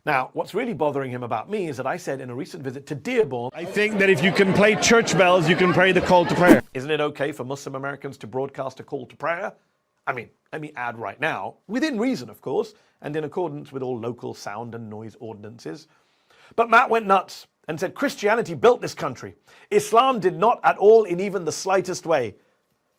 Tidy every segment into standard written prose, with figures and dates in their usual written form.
Now, what's really bothering him about me is that I said in a recent visit to Dearborn, I think that if you can play church bells, you can pray the call to prayer. Isn't it okay for Muslim Americans to broadcast a call to prayer? I mean, let me add right now, within reason, of course, and in accordance with all local sound and noise ordinances. But Matt went nuts and said Christianity built this country. Islam did not at all in even the slightest way.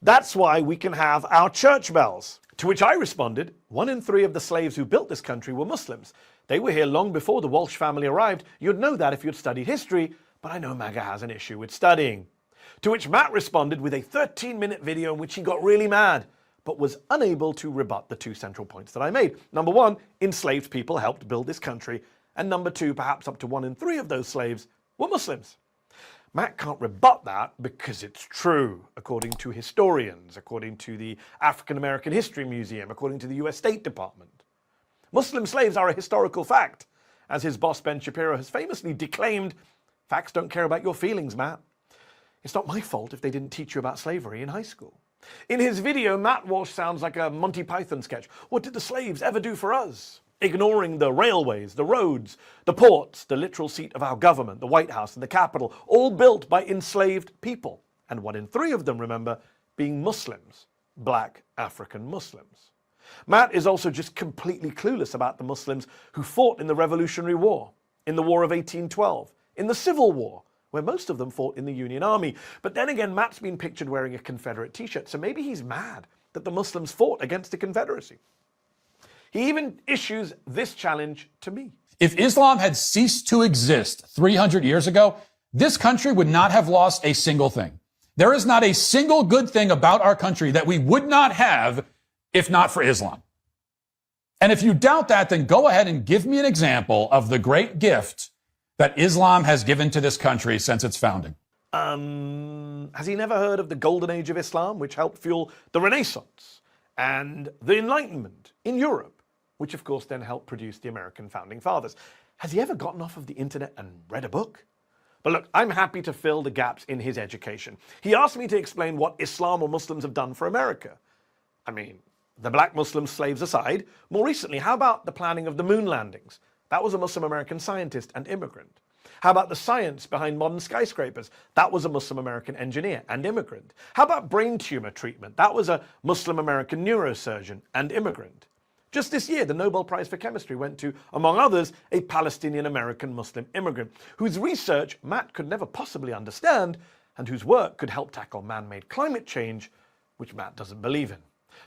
That's why we can have our church bells. To which I responded, 1 in 3 of the slaves who built this country were Muslims. They were here long before the Walsh family arrived. You'd know that if you'd studied history, but I know MAGA has an issue with studying. To which Matt responded with a 13-minute video in which he got really mad, but was unable to rebut the 2 central points that I made. Number 1, enslaved people helped build this country. And number 2, perhaps up to 1 in 3 of those slaves were Muslims. Matt can't rebut that because it's true, according to historians, according to the African American History Museum, according to the US State Department. Muslim slaves are a historical fact. As his boss Ben Shapiro has famously declaimed, facts don't care about your feelings, Matt. It's not my fault if they didn't teach you about slavery in high school. In his video, Matt Walsh sounds like a Monty Python sketch. What did the slaves ever do for us? Ignoring the railways, the roads, the ports, the literal seat of our government, the White House and the Capitol, all built by enslaved people. And 1 in 3 of them, remember, being Muslims, black African Muslims. Matt is also just completely clueless about the Muslims who fought in the Revolutionary War, in the War of 1812, in the Civil War, where most of them fought in the Union Army. But then again, Matt's been pictured wearing a Confederate t-shirt, so maybe he's mad that the Muslims fought against the Confederacy. He even issues this challenge to me. If Islam had ceased to exist 300 years ago, this country would not have lost a single thing. There is not a single good thing about our country that we would not have if not for Islam. And if you doubt that, then go ahead and give me an example of the great gift that Islam has given to this country since its founding. Has he never heard of the Golden Age of Islam, which helped fuel the Renaissance and the Enlightenment in Europe, which of course then helped produce the American founding fathers? Has he ever gotten off of the internet and read a book? But look, I'm happy to fill the gaps in his education. He asked me to explain what Islam or Muslims have done for America. I mean, the black Muslim slaves aside, more recently, how about the planning of the moon landings? That was a Muslim American scientist and immigrant. How about the science behind modern skyscrapers? That was a Muslim American engineer and immigrant. How about brain tumor treatment? That was a Muslim American neurosurgeon and immigrant. Just this year, the Nobel Prize for Chemistry went to, among others, a Palestinian American Muslim immigrant whose research Matt could never possibly understand and whose work could help tackle man-made climate change, which Matt doesn't believe in.